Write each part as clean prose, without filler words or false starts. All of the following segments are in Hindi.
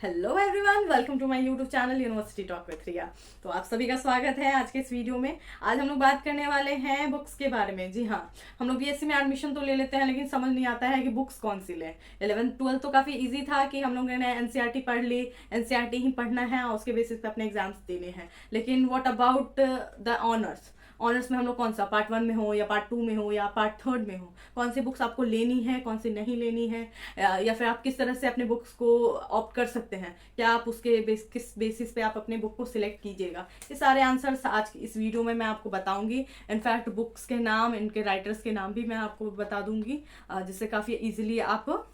Hello everyone, welcome to my YouTube channel university talk with Riya. तो आप सभी का स्वागत है आज के इस वीडियो में। आज हम लोग बात करने वाले हैं बुक्स के बारे में। जी हाँ, हम लोग बीएससी में एडमिशन तो ले लेते हैं, लेकिन समझ नहीं आता है कि बुक्स कौन सी लें। 11th 12th तो काफ़ी इजी था कि हम लोगों ने एनसीईआरटी पढ़ ली, एनसीईआरटी ही पढ़ना है और उसके बेसिस पे अपने एग्जाम्स देने हैं। लेकिन what about the honours? Honours में हम लोग कौन सा पार्ट 1 में हो या पार्ट 2 में हो या पार्ट 3 में हो, कौन सी बुक्स आपको लेनी है, कौन सी नहीं लेनी है, या फिर आप किस तरह से अपने बुक्स को ऑप्ट कर सकते हैं, क्या आप उसके किस बेसिस पे आप अपने बुक को सिलेक्ट कीजिएगा। ये सारे आंसर्स आज इस वीडियो में मैं आपको बताऊंगी। इनफैक्ट बुक्स के नाम, इनके राइटर्स के नाम भी मैं आपको बता दूंगी, जिससे काफ़ी इजीली आप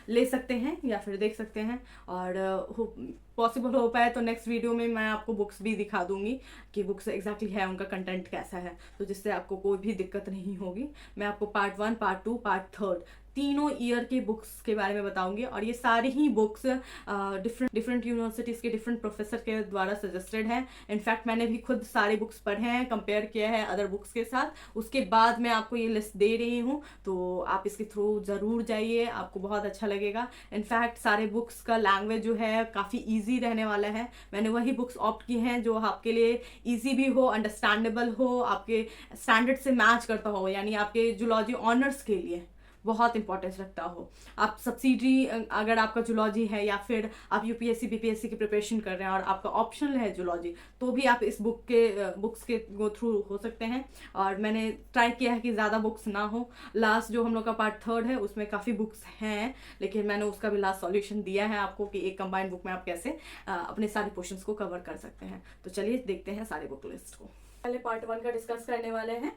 ले सकते हैं या फिर देख सकते हैं। और पॉसिबल हो पाए तो नेक्स्ट वीडियो में मैं आपको बुक्स भी दिखा दूंगी कि बुक्स एग्जैक्टली है, उनका कंटेंट कैसा है, तो जिससे आपको कोई भी दिक्कत नहीं होगी। मैं आपको पार्ट 1, पार्ट 2, पार्ट 3 तीनों ईयर के बुक्स के बारे में बताऊंगी। और ये सारी ही बुक्स डिफरेंट यूनिवर्सिटीज़ के डिफरेंट प्रोफेसर के द्वारा सजेस्टेड हैं। इनफैक्ट मैंने भी खुद सारे बुक्स पढ़े हैं, कंपेयर किया है अदर बुक्स के साथ, उसके बाद मैं आपको ये लिस्ट दे रही हूँ। तो आप इसके थ्रू ज़रूर जाइए, आपको बहुत अच्छा लगेगा। इनफैक्ट सारे बुक्स का लैंग्वेज जो है काफ़ी ईजी रहने वाला है। मैंने वही बुक्स ऑप्ट की हैं जो आपके लिए ईजी भी हो, अंडरस्टैंडेबल हो, आपके स्टैंडर्ड से मैच करता हो, यानी आपके जूलॉजी ऑनर्स के लिए बहुत इंपॉर्टेंस रखता हो। आप सब्सिडरी, अगर आपका जूलॉजी है या फिर आप यूपीएससी बीपीएससी की प्रिपरेशन कर रहे हैं और आपका ऑप्शनल है जूलॉजी, तो भी आप इस बुक्स के गो थ्रू हो सकते हैं। और मैंने ट्राई किया है कि ज़्यादा बुक्स ना हो। लास्ट जो हम लोग का पार्ट 3 है उसमें काफ़ी बुक्स हैं, लेकिन मैंने उसका भी लास्ट सॉल्यूशन दिया है आपको कि एक कंबाइंड बुक में आप कैसे अपने सारे पोर्शंस को कवर कर सकते हैं। तो चलिए देखते हैं सारे बुक लिस्ट को। पहले पार्ट 1 का डिस्कस करने वाले हैं,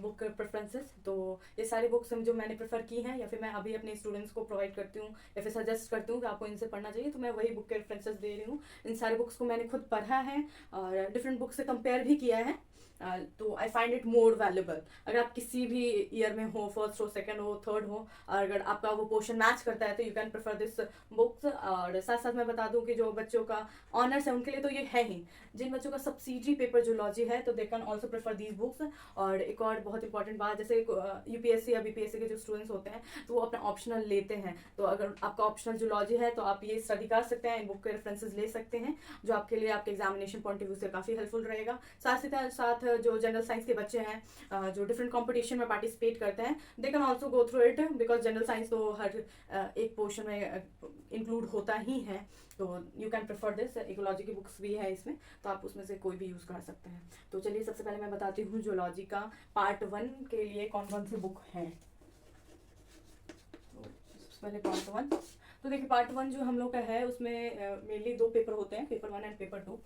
बुक प्रेफरेंसेस। तो ये सारी बुक्स जो मैंने प्रेफर की हैं या फिर मैं अभी अपने स्टूडेंट्स को प्रोवाइड करती हूँ या फिर सजेस्ट करती हूँ कि आपको इनसे पढ़ना चाहिए, तो मैं वही बुक के रेफरेंसेस दे रही हूँ। इन सारी बुक्स को मैंने खुद पढ़ा है और डिफरेंट बुक्स से कंपेयर भी किया है। तो I find it more valuable. अगर आप किसी भी ईयर में हो, फर्स्ट हो, सेकंड हो, थर्ड हो, और अगर आपका वो पोर्शन मैच करता है तो you can prefer this books. और साथ साथ मैं बता दूं कि जो बच्चों का ऑनर्स है उनके लिए तो ये है ही। जिन बच्चों का सब्सिडरी पेपर जूलॉजी है तो they can also prefer these books. और एक और बहुत इंपॉर्टेंट बात, जैसे यूपीएससी या बीपीएससी के जो स्टूडेंट्स होते हैं तो वो अपना ऑप्शनल लेते हैं, तो अगर आपका ऑप्शनल जूलॉजी है तो आप ये स्टडी कर सकते हैं, इन बुक के रेफरेंसेज ले सकते हैं, जो आपके लिए आपके एग्जामिनेशन पॉइंट ऑफ व्यू से काफ़ी हेल्पफुल रहेगा। साथ ही साथ जो जनरल साइंस के बच्चे हैं जो डिफरेंट कंपटीशन में पार्टिसिपेट करते हैं, they can also go through it, because general science तो हर एक पोर्शन में इंक्लूड होता ही है। तो you can prefer this. Ecology की बुक्स भी है इसमें, तो आप उसमें से कोई भी यूज़ कर सकते हैं। तो चलिए सबसे पहले मैं बताती हूँ जूलॉजी का पार्ट 1 के लिए कौन कौन सी बुक है। तो सबसे पहले पार्ट 1, तो देखिए पार्ट 1 जो हम लोग का है उसमें मेनली 2 पेपर होते हैं, पेपर 1 एंड पेपर 2।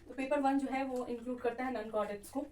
तो पेपर 1 जो है वो इंक्लूड करता है नन कॉर्डेट्स को।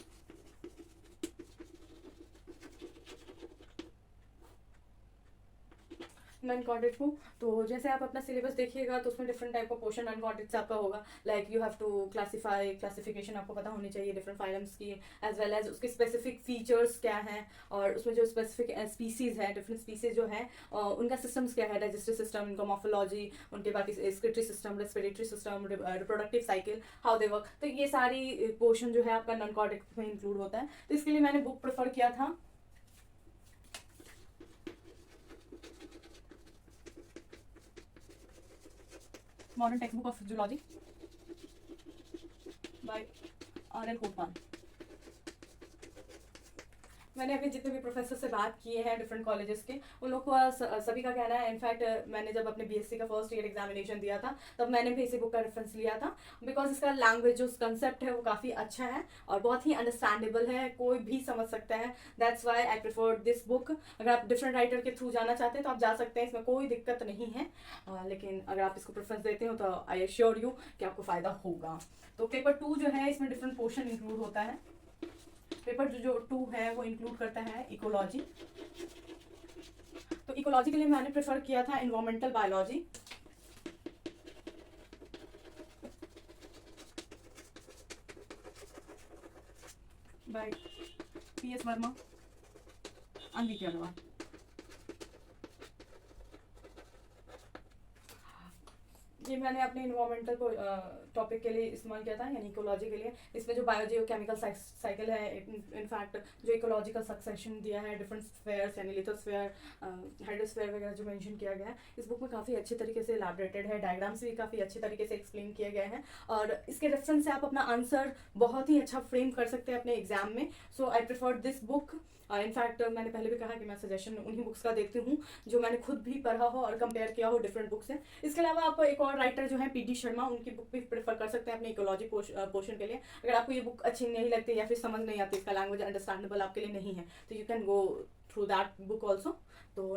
नन कॉर्डेट को, तो जैसे आप अपना सिलेबस देखिएगा तो उसमें डिफरेंट टाइप का पोर्शन नन कॉर्डेट से आपका होगा। Like you have to classification आपको पता होनी चाहिए डिफरेंट फाइलम्स की, एज वेल एज उसके स्पेसिफिक फीचर्स क्या हैं, और उसमें जो स्पेसिफिक स्पीसीज है, डिफरेंट स्पीसीज जो है उनका सिस्टम्स क्या है, डाइजेस्टिव सिस्टम, इनका मॉर्फोलॉजी, उनके बाकी excretory system, respiratory system, reproductive cycle, how they work, तो ये सारी पोर्शन जो है आपका नन कॉर्डेट में इंक्लूड होता है। तो इसके लिए मैंने बुक प्रेफर किया था modern text book of zoology by R L. Kotwal. मैंने अभी जितने भी प्रोफेसर से बात किए हैं डिफरेंट कॉलेजेस के, उन लोग को सभी का कहना है, इनफैक्ट मैंने जब अपने बीएससी का फर्स्ट ईयर एग्जामिनेशन दिया था तब मैंने भी इसी बुक का रेफरेंस लिया था, बिकॉज इसका लैंग्वेज जो कंसेप्ट है वो काफ़ी अच्छा है और बहुत ही अंडरस्टैंडेबल है, कोई भी समझ सकता है। That's why I prefer this book. अगर आप डिफरेंट राइटर के थ्रू जाना चाहते हैं तो आप जा सकते हैं, इसमें कोई दिक्कत नहीं है। लेकिन अगर आप इसको प्रेफरेंस देते हो तो आई एश्योर यू कि आपको फ़ायदा होगा। तो पेपर 2 जो है इसमें डिफरेंट पोर्शन इंक्लूड होता है। पेपर जो 2 है वो इंक्लूड करता है इकोलॉजी। तो इकोलॉजी के लिए मैंने प्रेफर किया था environmental biology. By PS Verma, अनवीटी अग्रवाल। ये मैंने अपने इन्वायरमेंटल टॉपिक के लिए इस्तेमाल किया था, यानी इकोलॉजी के लिए। इसमें जो बायोजियोकेमिकल साइकिल है, इनफैक्ट जो इकोलॉजिकल सक्सेशन दिया है, डिफरेंट स्फेयर्स यानी लिथोस्फेयर, हाइड्रोस्फेयर वगैरह जो मेंशन किया गया है, इस बुक में काफ़ी अच्छे तरीके से इलैबोरेटेड है। डायग्राम्स भी काफ़ी अच्छे तरीके से एक्सप्लेन किए गए हैं, और इसके रेफरेंस से आप अपना आंसर बहुत ही अच्छा फ्रेम कर सकते हैं अपने एग्जाम में। So I prefer this book. In fact मैंने पहले भी कहा कि मैं सजेशन उन्हीं बुक्स का देती हूँ जो मैंने खुद भी पढ़ा हो और कंपेयर किया हो डिफरेंट बुक से। इसके अलावा आप एक और राइटर जो है पीडी शर्मा, उनकी बुक भी प्रेफर कर सकते हैं अपने इकोलॉजी पोर्शन के लिए। अगर आपको ये बुक अच्छी नहीं लगती या फिर समझ नहीं आती, इसका लैंग्वेज अंडरस्टैंडेबल आपके लिए नहीं है, तो you can go through that book also. तो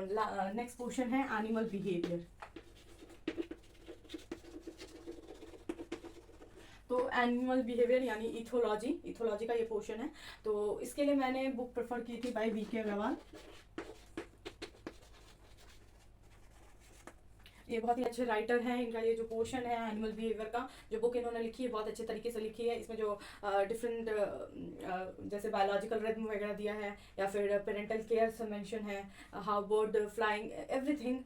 नेक्स्ट पोर्शन है एनिमल बिहेवियर। तो एनिमल बिहेवियर यानी इथोलॉजी का ये पोर्शन है। तो इसके लिए मैंने बुक प्रेफर की थी बाय वीके अग्रवाल। ये बहुत ही अच्छे राइटर हैं। इनका ये जो पोर्शन है एनिमल बिहेवियर का, जो बुक इन्होंने लिखी है बहुत अच्छे तरीके से लिखी है। इसमें जो डिफरेंट जैसे बायोलॉजिकल रिदम वगैरह दिया है, या फिर पेरेंटल केयर से मेंशन है, हाउ बर्ड फ्लाइंग, एवरीथिंग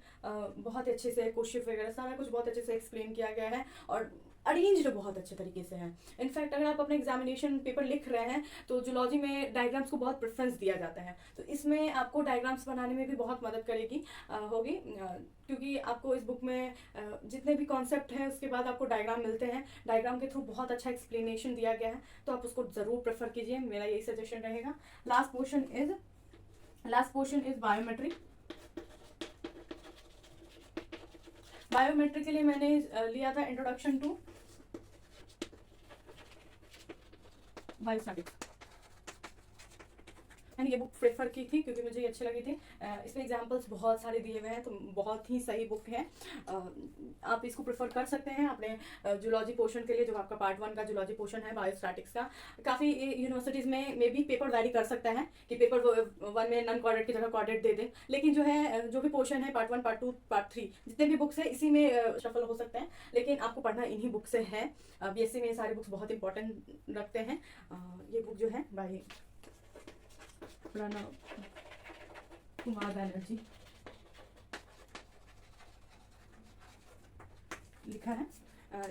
बहुत अच्छे से, क्वेश्चन वगैरह सारा कुछ बहुत अच्छे से एक्सप्लेन किया गया है, और अरेंज्ड बहुत अच्छे तरीके से है। इनफैक्ट अगर आप अपने एग्जामिनेशन पेपर लिख रहे हैं तो जूलॉजी में डायग्राम्स को बहुत प्रेफरेंस दिया जाता है, तो इसमें आपको डायग्राम्स बनाने में भी बहुत मदद करेगी होगी, क्योंकि आपको इस बुक में जितने भी कॉन्सेप्ट हैं उसके बाद आपको डायग्राम मिलते हैं। डायग्राम के थ्रू बहुत अच्छा एक्सप्लेनेशन दिया गया है, तो आप उसको ज़रूर प्रेफर कीजिए, मेरा यही सजेशन रहेगा। Last portion is biometry. Biometry के लिए मैंने लिया था इंट्रोडक्शन टू बायोस्टैटिक्स। मैंने ये बुक प्रेफर की थी क्योंकि मुझे ये अच्छी लगी थी। इसमें एग्जांपल्स बहुत सारे दिए हुए हैं, तो बहुत ही सही बुक है। आप इसको प्रेफर कर सकते हैं अपने जूलॉजी पोर्शन के लिए, जो आपका पार्ट 1 का जूलॉजी पोर्शन है बायोस्टैटिक्स का। काफ़ी यूनिवर्सिटीज़ में मे बी पेपर वैरी कर सकता है कि पेपर 1 में नॉन कॉर्डेड की जगह कॉर्डेड दे दें, लेकिन जो है जो भी पोर्शन है पार्ट 1, पार्ट 2, पार्ट 3 जितने भी बुक्स है इसी में सफल हो सकते हैं, लेकिन आपको पढ़ना इन्हीं बुक से है। बीएससी में ये सारे बुक्स बहुत इंपॉर्टेंट रखते हैं। ये बुक जो है बाई प्रणव कुमार बनर्जी लिखा है।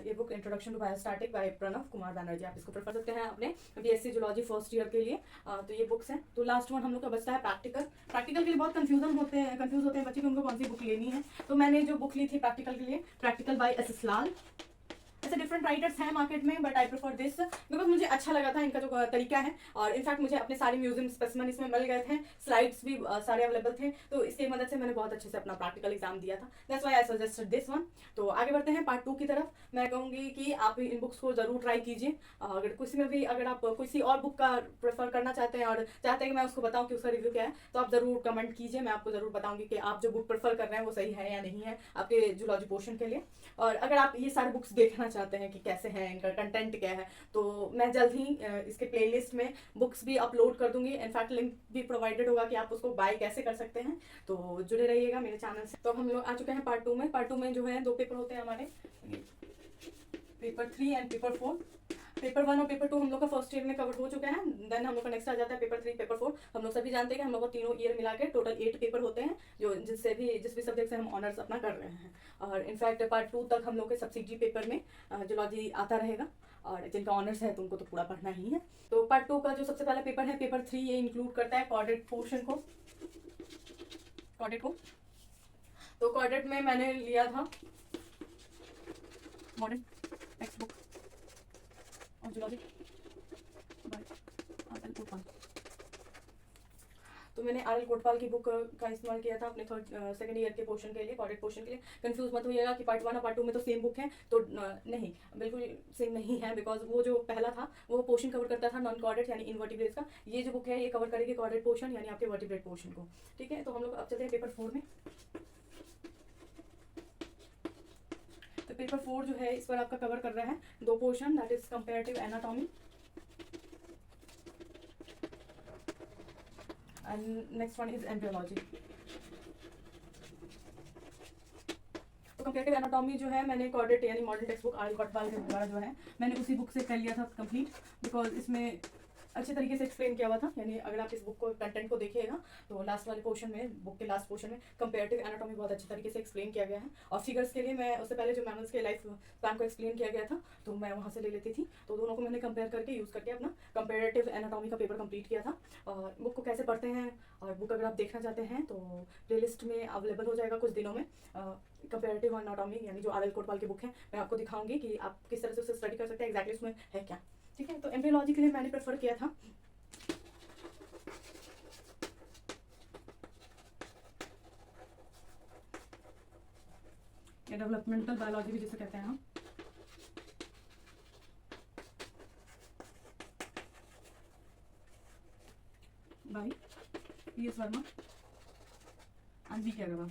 ये book introduction to biostatic by Pranab Kumar Banerjee, आप इसको प्रेफर करते हैं अपने बीएससी जूलॉजी फर्स्ट ईयर के लिए। तो ये बुक्स हैं। तो लास्ट वन हम लोग का बचता है प्रैक्टिकल के लिए बहुत कंफ्यूज होते हैं बच्चे कि उनको कौन सी बुक लेनी है। तो मैंने जो बुक ली थी प्रैक्टिकल के लिए, प्रैक्टिकल बाय एस लाल। ऐसे डिफरेंट राइटर्स हैं मार्केट में, but I prefer this because मुझे अच्छा लगा था इनका जो तरीका है, और इनफैक्ट मुझे अपने सारे म्यूजियम स्पेसिमेन इसमें मिल गए थे, स्लाइड्स भी सारे अवेलेबल थे, तो इसकी मदद से मैंने बहुत अच्छे से अपना प्रैक्टिकल एग्जाम दिया था। That's why I suggested this one. तो आगे बढ़ते हैं पार्ट 2 की तरफ। मैं कहूँगी कि आप इन बुक्स को जरूर ट्राई कीजिए। अगर आप किसी और बुक का प्रेफर करना चाहते हैं और चाहते हैं कि मैं उसको बताऊँ कि उसका रिव्यू क्या है, तो आप जरूर कमेंट कीजिए। मैं आपको जरूर बताऊंगी कि आप जो बुक प्रेफर कर रहे हैं वो सही है या नहीं है आपके जूलॉजी पोर्शन के लिए। और अगर आप ये सारे बुक्स देखना चाहते हैं कि कैसे है, इनका कंटेंट क्या है, तो मैं जल्द ही इसके प्लेलिस्ट में बुक्स भी अपलोड कर दूंगी। इनफैक्ट लिंक भी प्रोवाइडेड होगा कि आप उसको बाय कैसे कर सकते हैं। तो जुड़े रहिएगा मेरे चैनल से। तो हम लोग आ चुके हैं पार्ट 2 में। पार्ट 2 में जो है 2 पेपर होते हैं हमारे, पेपर 3 एंड पेपर 4। पेपर 1 और पेपर 2 हम लोग का फर्स्ट ईयर में कवर हो चुका है। देन हम लोग का नेक्स्ट आ जाता है पेपर 3, पेपर 4। हम लोग सभी जानते हैं कि हम लोग को तीनों ईयर मिला के टोटल 8 पेपर होते हैं, जो जिस भी सब्जेक्ट से हम ऑनर्स अपना कर रहे हैं। और इनफैक्ट पार्ट 2 तक हम लोग के सब्सिडी पेपर में जूलॉजी आता रहेगा, और जिनका ऑनर्स है तो उनको तो पूरा पढ़ना ही है। तो पार्ट 2 का जो सबसे पहला पेपर है पेपर 3, ये इंक्लूड करता है कॉर्डेड पोर्शन को। तो कॉर्डेड में मैंने लिया था मॉडर्न टेक्स्ट बुक और जूलॉजी बाय आर.एल. कोटवाल। तो मैंने आर.एल. कोटवाल की बुक का इस्तेमाल किया था अपने सेकंड ईयर के पोर्शन के लिए, कॉर्डेड पोर्शन के लिए। कंफ्यूज मत होइएगा कि पार्ट 1 और पार्ट 2 में तो सेम बुक है, तो नहीं, बिल्कुल सेम नहीं है, बिकॉज वो जो पहला था वो पोर्शन कवर करता था नॉन कॉर्डेड यानी इनवर्टिब्रेट्स का। ये जो बुक है ये कवर करेगी कॉर्डेड पोर्शन यानी आपके वर्टिब्रेट पोर्शन को। ठीक है, तो हम लोग अब चलते हैं पेपर 4 में। तो पेपर 4 जो है इस पर आपका कवर कर रहा है 2 portion, that is comparative anatomy and next one is embryology. तो कंपैरेटिव एनाटॉमी जो है मैंने कॉर्डेड यानी modern text book RL. Kotwal के द्वारा जो है मैंने उसी बुक से कर लिया था कंप्लीट, बिकॉज इसमें अच्छे तरीके से एक्सप्लेन किया हुआ था। यानी अगर आप इस बुक को कंटेंट को देखिएगा तो लास्ट वाले पोर्शन में, बुक के लास्ट पोर्शन में कंपेरेटिव एनाटॉमी बहुत अच्छे तरीके से एक्सप्लेन किया गया है। और फिगर्स के लिए मैं उससे पहले जो मैमल्स के लाइफ स्पैन को एक्सप्लेन किया गया था तो मैं वहाँ से ले लेती थी। तो दोनों को मैंने कंपेयर करके यूज़ करके अपना कंपेरेटिव एनाटॉमी का पेपर कंप्लीट किया था। और बुक को कैसे पढ़ते हैं, और बुक अगर आप देखना चाहते हैं तो प्लेलिस्ट में अवेलेबल हो जाएगा कुछ दिनों में। कंपेरेटिव एनाटॉमी यानी जो आर एल कोटवाल की बुक है, मैं आपको दिखाऊंगी कि आप किस तरह से उसे स्टडी कर सकते हैं, एग्जैक्टली उसमें है क्या। ठीक है, तो एम्ब्रियोलॉजी के लिए मैंने प्रेफर किया था डेवलपमेंटल बायोलॉजी भी जिसे कहते हैं हम। By PS Verma and V Agarwal.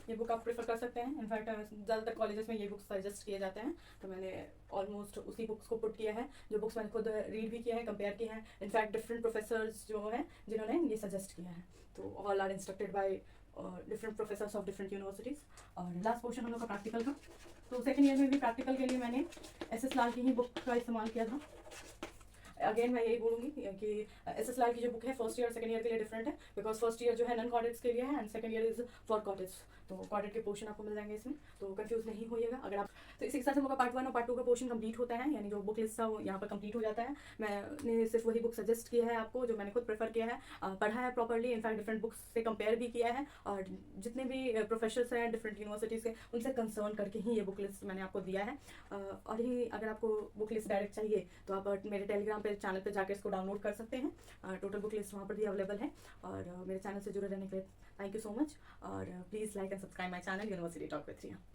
ये बुक आप प्रेफर कर सकते हैं। इनफैक्ट ज़्यादातर कॉलेजेस में ये बुक्स सजेस्ट किए जाते हैं, तो मैंने ऑलमोस्ट उसी बुक्स को पुट किया है जो बुक्स मैंने खुद रीड भी किया है, कंपेयर किया है। इनफैक्ट डिफरेंट प्रोफेसर्स जो हैं जिन्होंने ये सजेस्ट किया है, तो all are instructed by different professors of different universities. और लास्ट पोर्शन हम लोग का प्रैक्टिकल का, तो सेकेंड ईयर में भी प्रैक्टिकल के लिए मैंने SS लाल की ही बुक का इस्तेमाल किया था। अगेन मैं यही बोलूँगी कि SS लाल की जो बुक है फर्स्ट ईयर सेकंड ईयर के लिए डिफरेंट है, बिकॉज फर्स्ट ईयर जो है नॉन कॉर्डेट्स के लिए है and second year is for chordates. तो कॉर्डेट के पोर्शन आपको मिल जाएंगे इसमें, तो कंफ्यूज नहीं होइएगा अगर आप। तो इसी के साथ हम लोग का पार्ट 1 और पार्ट 2 का पोर्शन कंप्लीट होता है, यानी जो बुक लिस्ट था वो यहाँ पर कंप्लीट हो जाता है। मैंने सिर्फ वही बुक सजेस्ट किया है आपको जो मैंने खुद प्रेफर किया है, पढ़ा है प्रॉपरली, इनफैक्ट डिफरेंट बुक्स से कंपेयर भी किया है, और जितने भी प्रोफेसर्स हैं डिफरेंट यूनिवर्सिटीज़ के उनसे कंसर्न करके ही ये बुक लिस्ट मैंने आपको दिया है। और ही अगर आपको बुक लिस्ट डायरेक्ट चाहिए तो आप मेरे टेलीग्राम पे चैनल पे जाकर इसको डाउनलोड कर सकते हैं। टोटल बुक लिस्ट वहाँ पर भी अवेलेबल है। और मेरे चैनल से जुड़े रहने के लिए थैंक यू सो मच, और please like and subscribe my channel university talk with Riya.